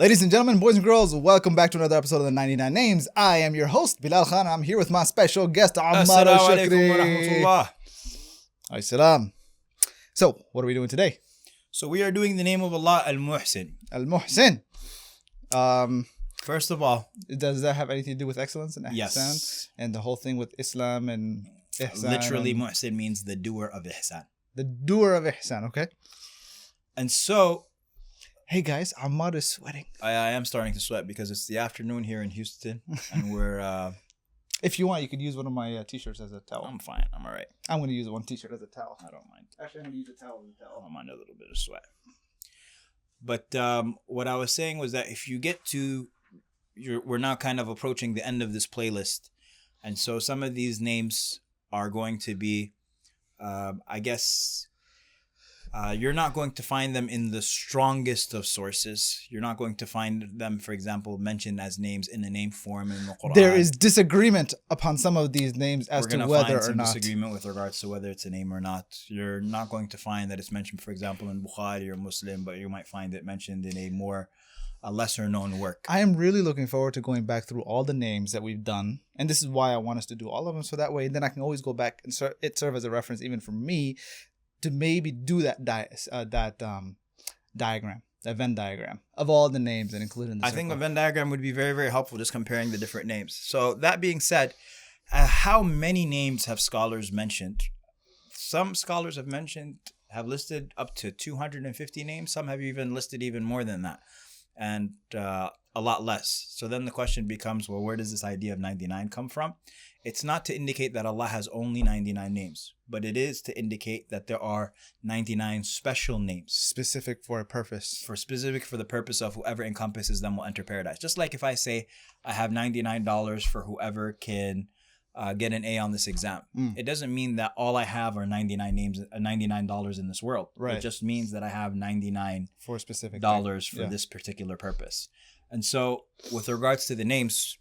Ladies and gentlemen, boys and girls, welcome back to another episode of the 99 Names. I am your host, Bilal Khan. I'm here with my special guest, Ammar AlShukry. As-salam. So, what are we doing today? So we are doing the name of Allah, Al-Muhsin. Al-Muhsin. First of all, does that have anything to do with excellence and ihsan? Yes. And the whole thing with Islam and ihsan? Literally, Muhsin means the doer of ihsan. The doer of ihsan, okay? And so, hey guys, Ammar is sweating. I am starting to sweat because it's the afternoon here in Houston, and we're. If you want, you could use one of my t-shirts as a towel. I'm fine. I'm all right. I'm going to use one t-shirt as a towel. I don't mind. Actually, I'm going to use a towel as a towel. I don't mind a little bit of sweat. But what I was saying was that if you get to, we're now kind of approaching the end of this playlist, and so some of these names are going to be, I guess. You're not going to find them in the strongest of sources. You're not going to find them, for example, mentioned as names in a name form in the Quran. There is disagreement upon some of these names as to whether or not. Disagreement with regards to whether it's a name or not. You're not going to find that it's mentioned, for example, in Bukhari or Muslim, but you might find it mentioned in a lesser known work. I am really looking forward to going back through all the names that we've done, and this is why I want us to do all of them, so that way then I can always go back and serve as a reference even for me, to maybe do that diagram, that Venn diagram of all the names and include in the circle. I think a Venn diagram would be very, very helpful, just comparing the different names. So that being said, how many names have scholars mentioned? Some scholars have listed up to 250 names. Some have even listed even more than that, and a lot less. So then the question becomes, well, where does this idea of 99 come from? It's not to indicate that Allah has only 99 names, but it is to indicate that there are 99 special names. Specific for a purpose. Specific for the purpose of whoever encompasses them will enter paradise. Just like if I say I have $99 for whoever can get an A on this exam. It doesn't mean that all I have are 99 names, $99 in this world. Right. It just means that I have $99 for a specific dollars for this particular purpose. And so with regards to the names,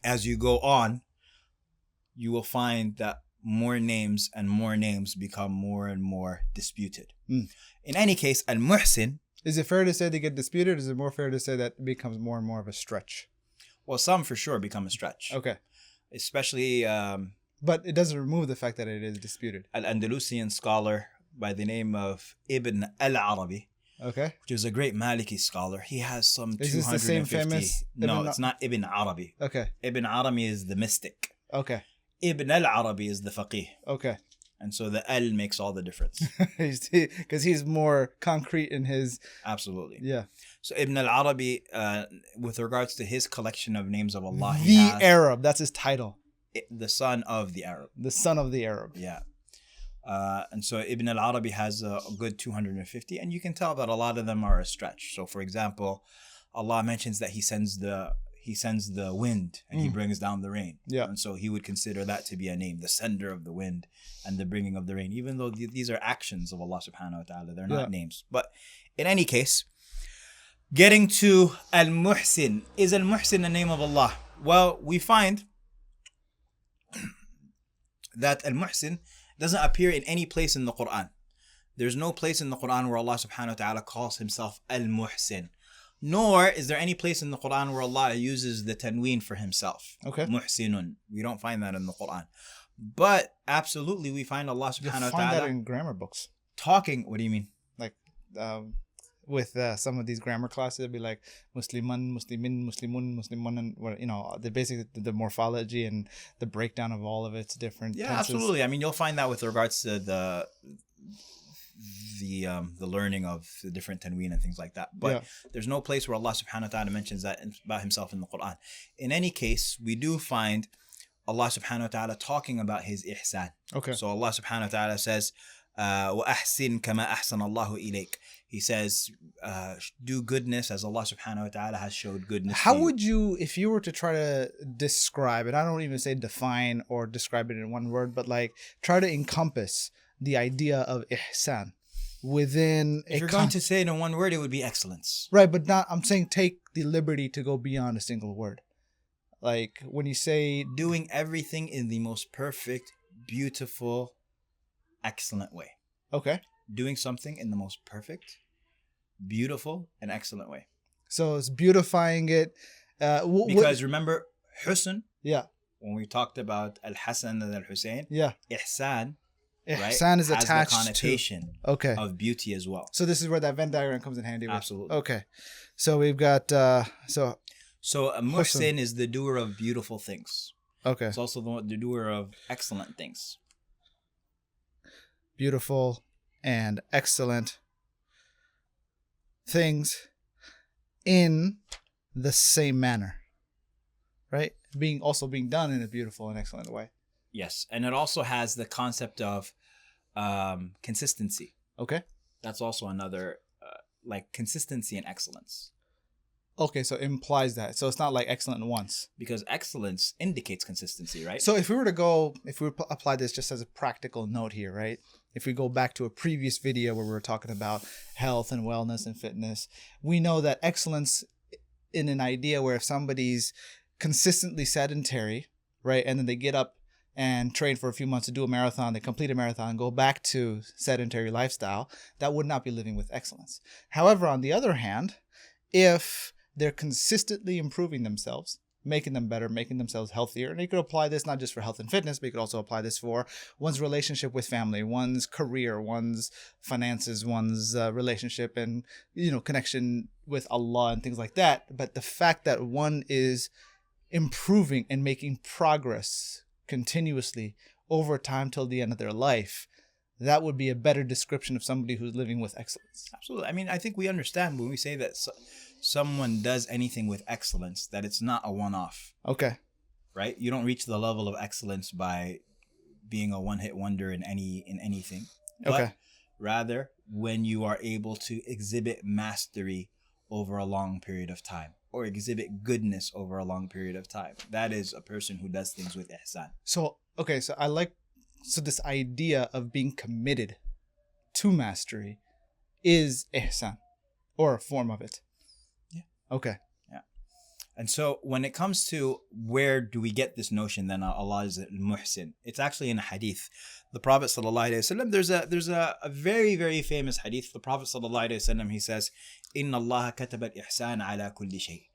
as you go on, you will find that more names and more names become more and more disputed. In any case, Al-Muhsin. Is it fair to say they get disputed? Or is it more fair to say that it becomes more and more of a stretch? Well, some for sure become a stretch. Okay. Especially... but it doesn't remove the fact that it is disputed. Al-Andalusian scholar by the name of Ibn al-Arabi. Okay. Which is a great Maliki scholar. He has some 250. Is this the same famous? No, it's not Ibn Arabi. Okay. Ibn Arabi is the mystic. Okay. Ibn al-Arabi is the faqih. Okay. And so the L makes all the difference. Because he's more concrete in his... Absolutely. Yeah. So Ibn al-Arabi, with regards to his collection of names of Allah... Arab, that's his title. The son of the Arab. The son of the Arab. Yeah. And so Ibn al-Arabi has a good 250, and you can tell that a lot of them are a stretch. So for example, Allah mentions that He sends the wind and He brings down the rain. Yeah. And so He would consider that to be a name, the sender of the wind and the bringing of the rain, even though these are actions of Allah subhanahu wa ta'ala. They're not names. But in any case, getting to Al-Muhsin. Is Al-Muhsin a name of Allah? Well, we find that Al-Muhsin doesn't appear in any place in the Quran. There's no place in the Quran where Allah subhanahu wa ta'ala calls Himself Al-Muhsin. Nor is there any place in the Quran where Allah uses the tanween for Himself. Okay. Muhsinun. We don't find that in the Quran. But absolutely we find Allah subhanahu wa ta'ala... You find that in grammar books. Talking... What do you mean? Like with some of these grammar classes, it'd be like Musliman, Muslimin, Muslimun, Muslimun, and the morphology and the breakdown of all of its different tenses. Absolutely. I mean, you'll find that with regards to the learning of the different tanween and things like that. But there's no place where Allah subhanahu wa ta'ala mentions that about Himself in the Quran. In any case, we do find Allah subhanahu wa ta'ala talking about His ihsan. Okay. So Allah subhanahu wa ta'ala says, وَأَحْسِنْ كَمَا أَحْسَنَ اللَّهُ إِلَيْكَ. He says, do goodness as Allah subhanahu wa ta'ala has showed goodness to you. How would you, if you were to try to describe it, I don't even say define or describe it in one word, but like try to encompass the idea of ihsan within... If you're going to say it in one word, it would be excellence. Right, but I'm saying take the liberty to go beyond a single word. Like when you say... Doing everything in the most perfect, beautiful, excellent way. Okay. Doing something in the most perfect, beautiful, and excellent way. So it's beautifying it. Because remember, Husn, yeah, when we talked about Al-Hasan and Al-Hussein, yeah, Ihsan, right, Ihsan is has attached the connotation to of beauty as well. So this is where that Venn diagram comes in handy. Absolutely. Okay. So we've got So a Muhsin is the doer of beautiful things. Okay. It's also the doer of excellent things. Beautiful and excellent things in the same manner, right? Being done in a beautiful and excellent way. Yes, and it also has the concept of consistency. Okay. That's also another like consistency and excellence. Okay, so it implies that. So it's not like excellent once. Because excellence indicates consistency, right? So if we apply this just as a practical note here, right? If we go back to a previous video where we were talking about health and wellness and fitness, we know that excellence in an idea where if somebody's consistently sedentary, right, and then they get up and train for a few months to do a marathon, they complete a marathon, go back to sedentary lifestyle, that would not be living with excellence. However, on the other hand, if they're consistently improving themselves, making them better, making themselves healthier. And you could apply this not just for health and fitness, but you could also apply this for one's relationship with family, one's career, one's finances, one's relationship and, connection with Allah and things like that. But the fact that one is improving and making progress continuously over time till the end of their life, that would be a better description of somebody who's living with excellence. Absolutely. I mean, I think we understand when we say that someone does anything with excellence, that it's not a one-off. Okay. Right? You don't reach the level of excellence by being a one-hit wonder in anything. Okay. Rather, when you are able to exhibit mastery over a long period of time, or exhibit goodness over a long period of time, that is a person who does things with ihsan. So this idea of being committed to mastery is ihsan, or a form of it. Yeah. Okay. Yeah. And so when it comes to where do we get this notion then Allah is Muhsin, it's actually in a hadith. The Prophet ﷺ, there's a very, very famous hadith. The Prophet ﷺ, he says, Inna Allah kataba al-ihsan ala kulli shay.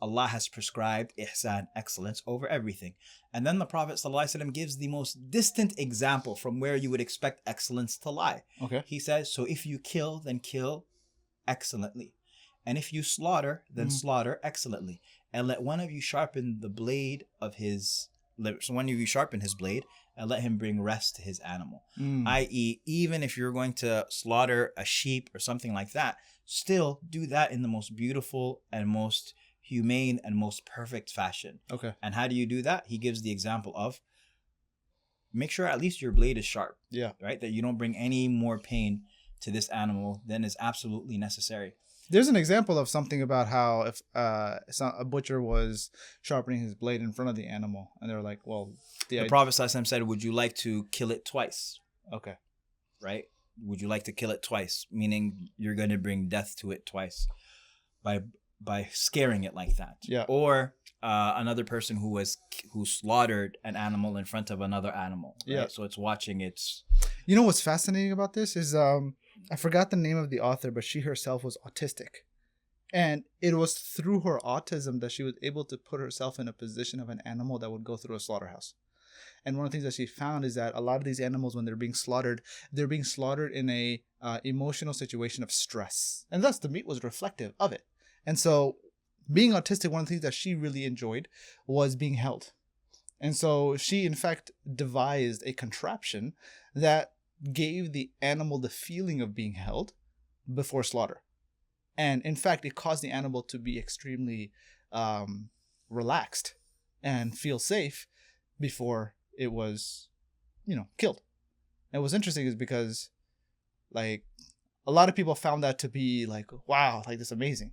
Allah has prescribed ihsan, excellence, over everything. And then the Prophet ﷺ gives the most distant example from where you would expect excellence to lie. Okay. He says, so if you kill, then kill excellently. And if you slaughter, then slaughter excellently. And let one of you sharpen the blade of his... So one of you sharpen his blade and let him bring rest to his animal. I.e., even if you're going to slaughter a sheep or something like that, still do that in the most beautiful and most humane and most perfect fashion. Okay. And how do you do that? He gives the example of make sure at least your blade is sharp. Yeah. Right? That you don't bring any more pain to this animal than is absolutely necessary. There's an example of something about how if a butcher was sharpening his blade in front of the animal, and they're like, well, the Prophet ﷺ said, would you like to kill it twice? Okay. Right? Would you like to kill it twice? Meaning you're going to bring death to it twice by scaring it like that. Yeah. Or another person who slaughtered an animal in front of another animal. Right? Yeah. So it's watching its... You know what's fascinating about this is I forgot the name of the author, but she herself was autistic. And it was through her autism that she was able to put herself in a position of an animal that would go through a slaughterhouse. And one of the things that she found is that a lot of these animals, when they're being slaughtered in a emotional situation of stress. And thus the meat was reflective of it. And so being autistic, one of the things that she really enjoyed was being held. And so she, in fact, devised a contraption that gave the animal the feeling of being held before slaughter. And in fact, it caused the animal to be extremely relaxed and feel safe before it was, killed. And what's interesting is because, a lot of people found that to be wow, this is amazing.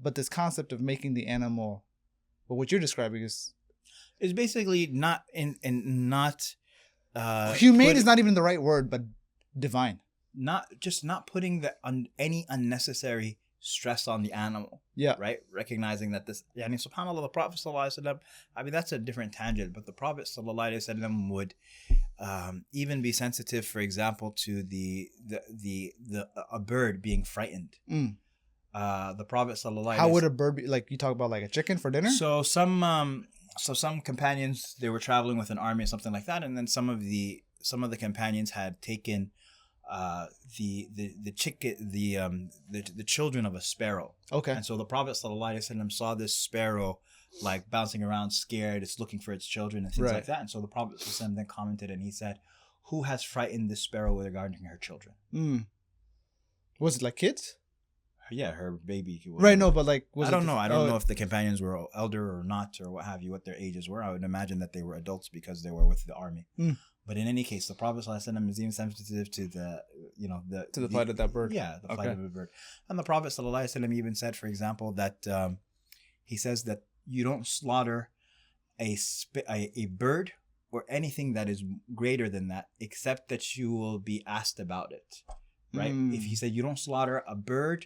But this concept of making the animal, what you're describing is basically not humane is not even the right word, but divine. Not putting any unnecessary stress on the animal. Yeah. Right? Recognizing that this, subhanAllah, the Prophet _, that's a different tangent, but the Prophet ﷺ would even be sensitive, for example, to a bird being frightened. the Prophet sallallahu. How would a bird be? Like you talk about like a chicken for dinner? So some companions, they were traveling with an army or something like that, and then some of the companions had taken the children of a sparrow. Okay. And so the Prophet ﷺ saw this sparrow like bouncing around scared, it's looking for its children and things like that. And so the Prophet ﷺ then commented and he said, "Who has frightened this sparrow regarding her children?" Was it like kids? Yeah, her baby. Right, no, but like... I don't know. I don't know if the companions were elder or not or what have you, what their ages were. I would imagine that they were adults because they were with the army. But in any case, the Prophet ﷺ is even sensitive to the plight of that bird. Yeah, the plight of a bird. And the Prophet ﷺ even said, for example, that he says that you don't slaughter a bird or anything that is greater than that, except that you will be asked about it. Right? If he said you don't slaughter a bird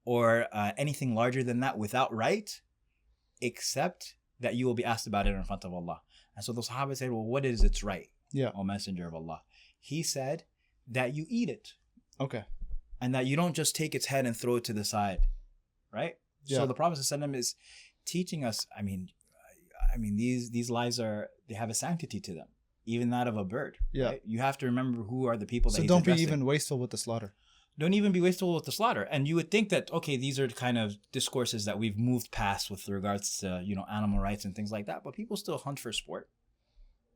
or anything larger than that without right, except that you will be asked about it in front of Allah. And so the Sahaba said, well, what is its right? Yeah. O Messenger of Allah. He said that you eat it. Okay. And that you don't just take its head and throw it to the side. Right? Yeah. So the Prophet ﷺ is teaching us, I mean, these lives they have a sanctity to them. Even that of a bird. Yeah. Right? You have to remember who are the people that he's addressing. So don't be even wasteful with the slaughter. Don't even be wasteful with the slaughter. And you would think that, okay, these are kind of discourses that we've moved past with regards to, animal rights and things like that. But people still hunt for sport.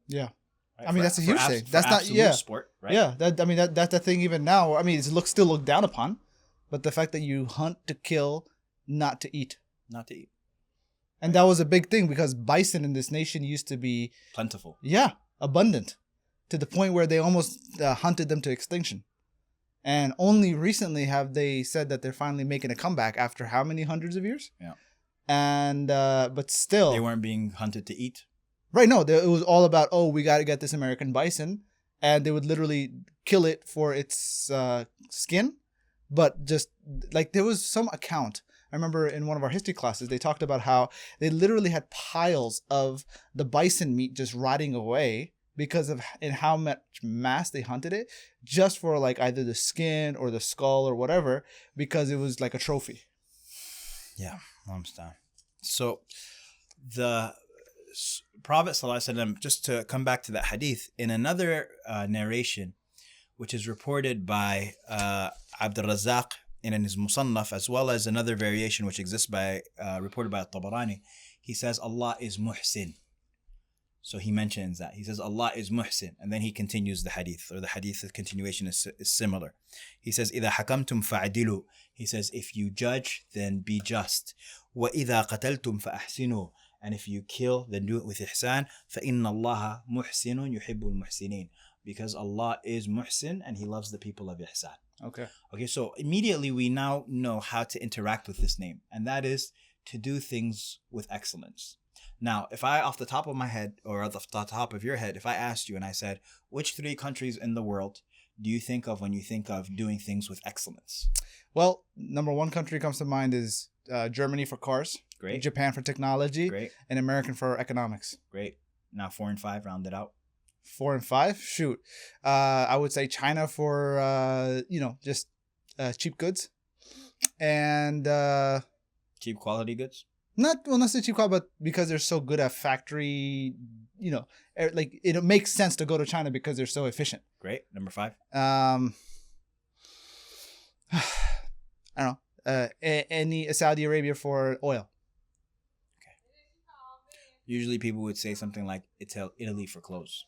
Yeah. Right? I mean, that's a huge thing. That's not, sport, right? Yeah. That's the thing even now. I mean, it's still looked down upon. But the fact that you hunt to kill, not to eat. Not to eat. And that was a big thing because bison in this nation used to be... plentiful. Yeah. Abundant. To the point where they almost hunted them to extinction. And only recently have they said that they're finally making a comeback after how many hundreds of years? Yeah. And, but still... they weren't being hunted to eat? Right, no. It was all about, we got to get this American bison. And they would literally kill it for its skin. But just, like, there was some account. I remember in one of our history classes, they talked about how they literally had piles of the bison meat just rotting away because of in how much mass they hunted it, just for like either the skin or the skull or whatever, because it was like a trophy. Yeah, I understand. So the Prophet ﷺ, just to come back to that hadith, in another narration, which is reported by Abd al-Razzaq in his Musannaf, as well as another variation which exists reported by Tabarani, he says Allah is Muhsin. So he mentions that. He says Allah is Muhsin. And then he continues the hadith, or the hadith continuation is similar. He says, إِذَا حَكَمْتُمْ فَعْدِلُوا. He says, if you judge, then be just. وَإِذَا قَتَلْتُمْ فَأَحْسِنُوا. And if you kill, then do it with ihsan. فَإِنَّ اللَّهَ مُحْسِنٌ يُحِبُّ الْمُحْسِنِينَ. Because Allah is Muhsin and He loves the people of ihsan. Okay, so immediately we now know how to interact with this name. And that is to do things with excellence. Now, if I, off the top of my head, or off the top of your head, if I asked you and I said, which 3 countries in the world do you think of when you think of doing things with excellence? Well, number 1 country comes to mind is Germany for cars. Great. Japan for technology. Great. And American for economics. Great. Now 4 and 5, round it out. 4 and 5? Shoot. I would say China for, just cheap goods. And... cheap quality goods? Not necessarily cheap quality, but because they're so good at factory, like it makes sense to go to China because they're so efficient. Great. Number 5? I don't know. Any Saudi Arabia for oil. Okay. Usually people would say something like Italy for clothes.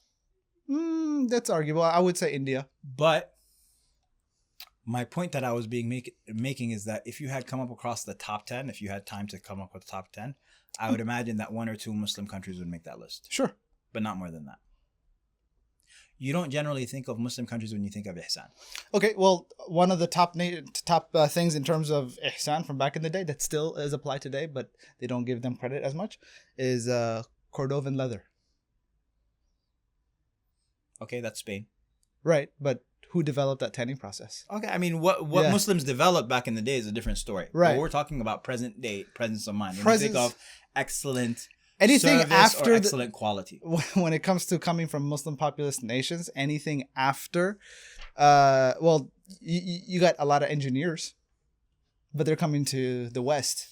That's arguable. I would say India. But my point that I was making is that if you had come up across the top 10, if you had time to come up with the top 10, I would imagine that 1 or 2 Muslim countries would make that list. Sure. But not more than that. You don't generally think of Muslim countries when you think of ihsan. Okay, well, one of the top things in terms of ihsan from back in the day that still is applied today, but they don't give them credit as much, is Cordovan leather. Okay, that's Spain. Right, but who developed that tanning process? Okay, I mean, what Muslims developed back in the day is a different story. Right. But we're talking about present day, presence of mind. When you think of excellent anything after or excellent quality. When it comes to coming from Muslim populous nations, anything after, you got a lot of engineers, But they're coming to the West.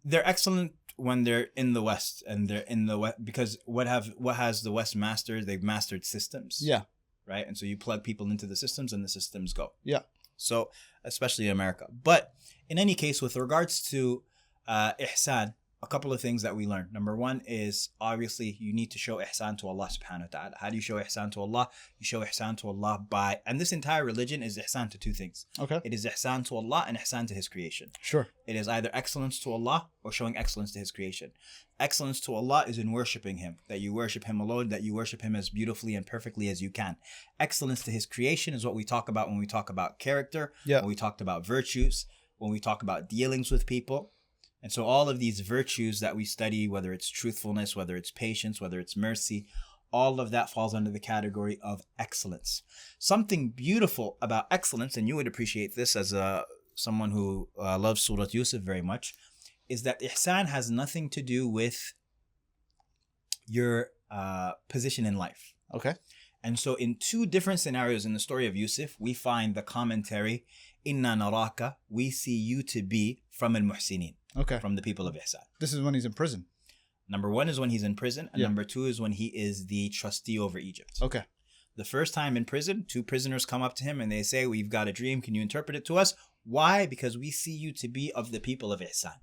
They're excellent when they're in the West, and they're in the West because what has the West mastered? They've mastered systems. Yeah. Right. And so you plug people into the systems and the systems go. Yeah. So especially in America. But in any case, with regards to ihsan, a couple of things that we learned. Number one is obviously you need to show ihsan to Allah subhanahu wa ta'ala. How do you show ihsan to Allah? You show ihsan to Allah by, and this entire religion is ihsan to two things. Okay. It is ihsan to Allah and ihsan to His creation. Sure. It is either excellence to Allah or showing excellence to His creation. Excellence to Allah is in worshiping Him, that you worship Him alone, that you worship Him as beautifully and perfectly as you can. Excellence to His creation is what we talk about when we talk about character, when we talked about virtues, when we talk about dealings with people. And so all of these virtues that we study, whether it's truthfulness, whether it's patience, whether it's mercy, all of that falls under the category of excellence. Something beautiful about excellence, and you would appreciate this as someone who loves Surah Yusuf very much, is that ihsan has nothing to do with your position in life. Okay. And so in two different scenarios in the story of Yusuf, we find the commentary, Inna naraka, we see you to be from al-Muhsinin. Okay. From the people of ihsan. This is when he's in prison. Number one is when he's in prison, and number two is when he is the trustee over Egypt. Okay. The first time in prison, two prisoners come up to him and they say, we've got a dream. Can you interpret it to us? Why? Because we see you to be of the people of ihsan.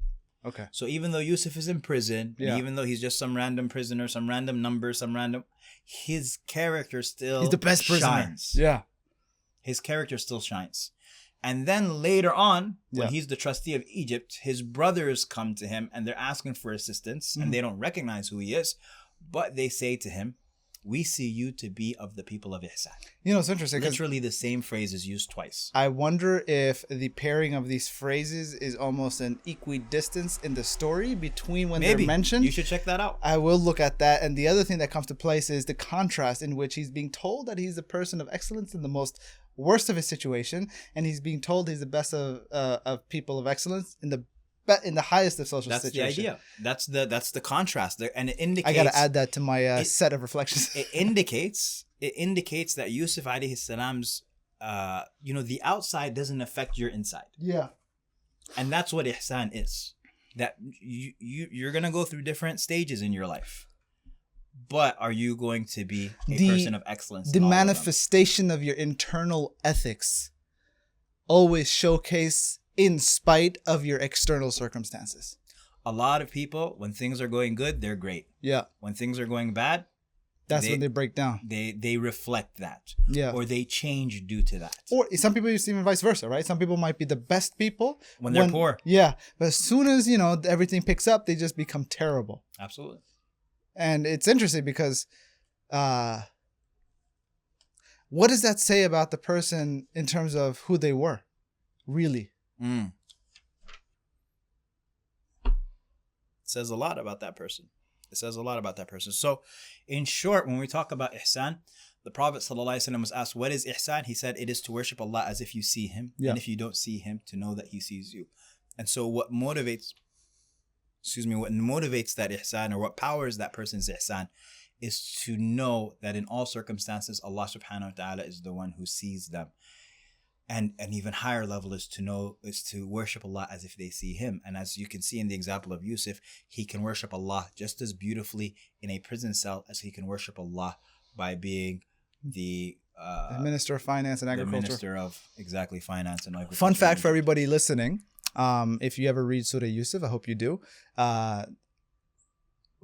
Okay. So even though Yusuf is in prison, even though he's just some random prisoner, some random number, his character still he's the best prisoner. Shines. Yeah. His character still shines. And then later on, when Yeah. he's the trustee of Egypt, his brothers come to him and they're asking for assistance, and they don't recognize who he is, but they say to him, we see you to be of the people of ihsan. You know, it's interesting. Literally the same phrase is used twice. I wonder if the pairing of these phrases is almost an equidistance in the story between when they're mentioned. You should check that out. I will look at that. And the other thing that comes to place is the contrast in which he's being told that he's a person of excellence in the most worst of his situation, and he's being told he's the best of people of excellence in the highest of social situations. That's the idea. That's the contrast there, and it indicates. I gotta add that to my set of reflections. It indicates that Yusuf alayhi salam's, the outside doesn't affect your inside. Yeah. And that's what ihsan is. That you're gonna go through different stages in your life. But are you going to be a person of excellence? The manifestation of your internal ethics always showcase in spite of your external circumstances. A lot of people, when things are going good, they're great. Yeah. When things are going bad, when they break down. They reflect that. Yeah. Or they change due to that. Or some people use even vice versa, right? Some people might be the best people when they're poor. Yeah. But as soon as, everything picks up, they just become terrible. Absolutely. And it's interesting because what does that say about the person in terms of who they were? Really? It says a lot about that person. So, in short, when we talk about ihsan, the Prophet ﷺ was asked, what is ihsan? He said, it is to worship Allah as if you see Him. Yeah. And if you don't see Him, to know that He sees you. And so what motivates that ihsan, or what powers that person's ihsan, is to know that in all circumstances, Allah subhanahu wa ta'ala is the one who sees them. And an even higher level is to worship Allah as if they see Him. And as you can see in the example of Yusuf, he can worship Allah just as beautifully in a prison cell as he can worship Allah by being the Minister of Finance and Agriculture. The Minister of Finance and Agriculture. Fun fact for everybody listening. If you ever read Surah Yusuf, I hope you do.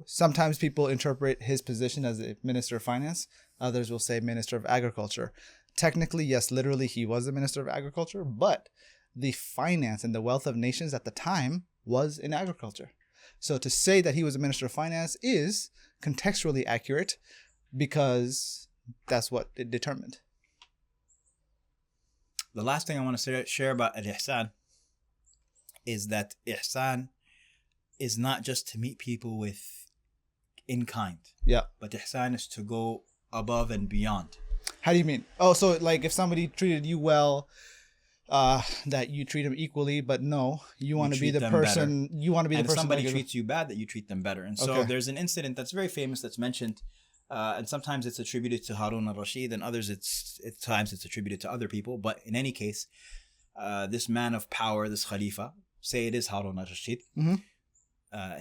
Sometimes people interpret his position as a Minister of Finance. Others will say Minister of Agriculture. Technically, yes, literally he was the Minister of Agriculture, but the finance and the wealth of nations at the time was in agriculture. So to say that he was a Minister of Finance is contextually accurate because that's what it determined. The last thing I want to share about al-ihsan is that ihsan is not just to meet people in kind. Yeah. But ihsan is to go above and beyond. How do you mean? Oh, so like if somebody treated you well, that you treat them equally, but no, you want to be the person. Better. You want to be the person. If somebody treats you bad, that you treat them better. And so there's an incident that's very famous that's mentioned, and sometimes it's attributed to Harun al-Rashid, and others times it's attributed to other people. But in any case, this man of power, this Khalifa, say it is Harun al-Rashid,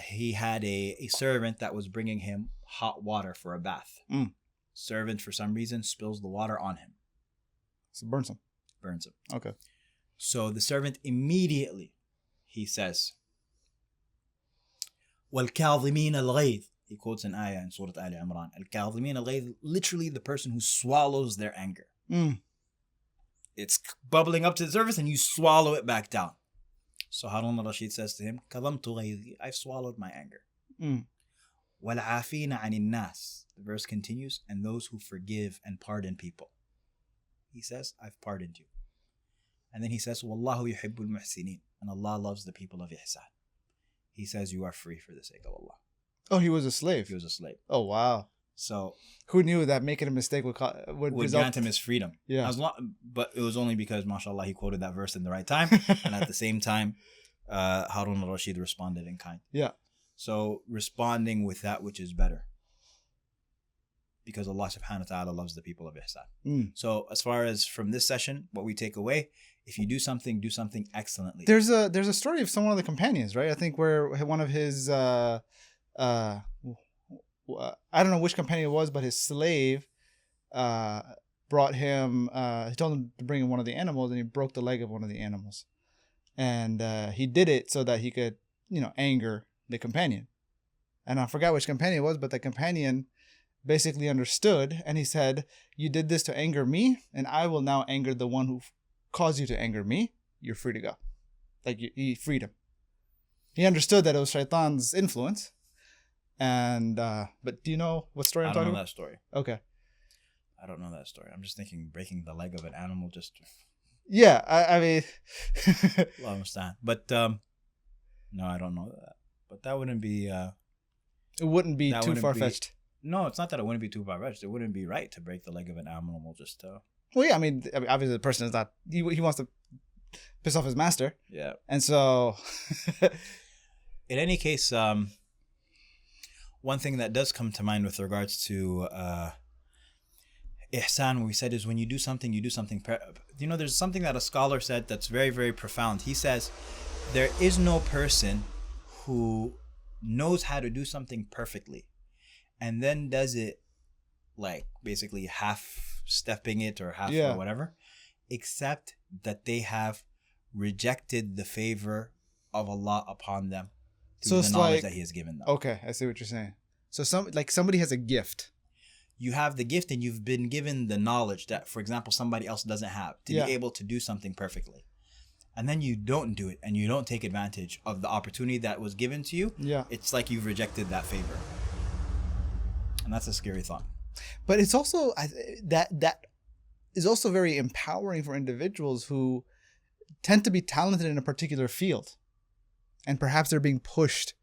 he had a servant that was bringing him hot water for a bath. Servant, for some reason, spills the water on him. So burns him. Burns him. Okay. So the servant immediately, he says, وَالْكَاظِمِينَ الْغَيْظِ. He quotes an ayah in Surah Al Imran. Al-Kadhimin al-Ghayz, literally the person who swallows their anger. It's bubbling up to the surface and you swallow it back down. So Harun al-Rashid says to him, كَظَمْتُ غَيْظِي, I've swallowed my anger. وَالْعَافِينَ عَنِ النَّاسِ. The verse continues, and those who forgive and pardon people. He says, I've pardoned you. And then he says, وَاللَّهُ يُحِبُّ الْمُحْسِنِينَ. And Allah loves the people of ihsan. He says, you are free for the sake of Allah. Oh, he was a slave. He was a slave. Oh, wow. So who knew that making a mistake would grant him his freedom? Yeah. But it was only because, mashallah, he quoted that verse in the right time. And at the same time, Harun al-Rashid responded in kind. Yeah. So responding with that which is better. Because Allah subhanahu wa ta'ala loves the people of ihsan. So as far as from this session, what we take away, if you do something excellently. There's a story of some one of the companions, right? I think where one of his I don't know which companion it was, but his slave brought him, he told him to bring in one of the animals, and he broke the leg of one of the animals. And he did it so that he could, anger the companion. And I forgot which companion it was, but the companion basically understood, and he said, you did this to anger me, and I will now anger the one who caused you to anger me. You're free to go. Like, he freed him. He understood that it was Shaitan's influence. And but do you know what story I'm talking about? I don't know that story. Okay. I don't know that story. I'm just thinking breaking the leg of an animal just... Yeah, I mean... Well, I understand. But, no, I don't know that. But that wouldn't be... it wouldn't be too far-fetched. No, it's not that it wouldn't be too far-fetched. It wouldn't be right to break the leg of an animal just... Well, yeah, I mean, obviously the person is not... He wants to piss off his master. Yeah. And so... In any case... one thing that does come to mind with regards to ihsan, what we said is when you do something, there's something that a scholar said that's very, very profound. He says, there is no person who knows how to do something perfectly and then does it like basically half-stepping it or half or whatever, except that they have rejected the favor of Allah upon them. So the knowledge that he has given them. Okay, I see what you're saying. So somebody has a gift. You have the gift and you've been given the knowledge that, for example, somebody else doesn't have to be able to do something perfectly. And then you don't do it and you don't take advantage of the opportunity that was given to you. Yeah. It's like you've rejected that favor. And that's a scary thought. But it's also, that is also very empowering for individuals who tend to be talented in a particular field. And perhaps they're being pushed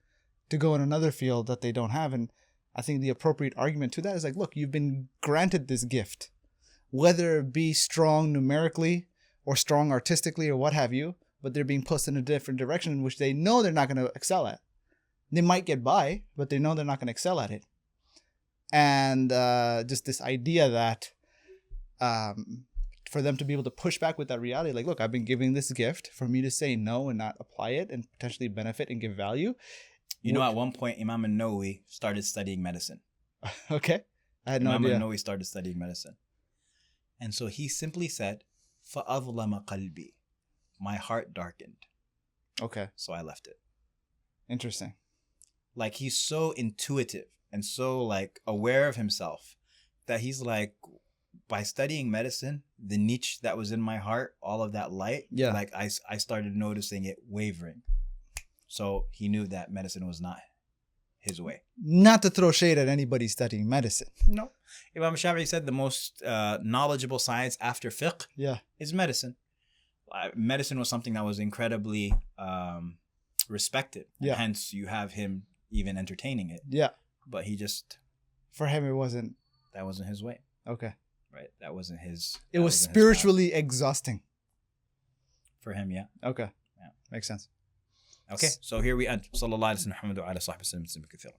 to go in another field that they don't have. And I think the appropriate argument to that is like, look, you've been granted this gift, whether it be strong numerically or strong artistically or what have you, but they're being pushed in a different direction in which they know they're not going to excel at. They might get by, but they know they're not going to excel at it. And just this idea that for them to be able to push back with that reality, like, look, I've been giving this gift, for me to say no and not apply it and potentially benefit and give value. At one point, Imam al-Nawawi started studying medicine. Okay. I had no idea. Imam al-Nawawi started studying medicine. And so he simply said, فَأَظْلَمَ قَلْبِي. My heart darkened. Okay. So I left it. Interesting. Like, he's so intuitive and so, like, aware of himself that he's like, by studying medicine, the niche that was in my heart, all of that light, like I started noticing it wavering. So he knew that medicine was not his way. Not to throw shade at anybody studying medicine. No. Imam Shafi'i said the most knowledgeable science after fiqh is medicine. Medicine was something that was incredibly respected. Yeah. Hence, you have him even entertaining it. Yeah. But he just... For him, it wasn't... That wasn't his way. Okay. Right, that wasn't his. It was spiritually exhausting. For him, yeah. Okay. Yeah, makes sense. Okay, so here we end. Sallallahu alaihi wa sallam wa ala sahbihi wa sallam.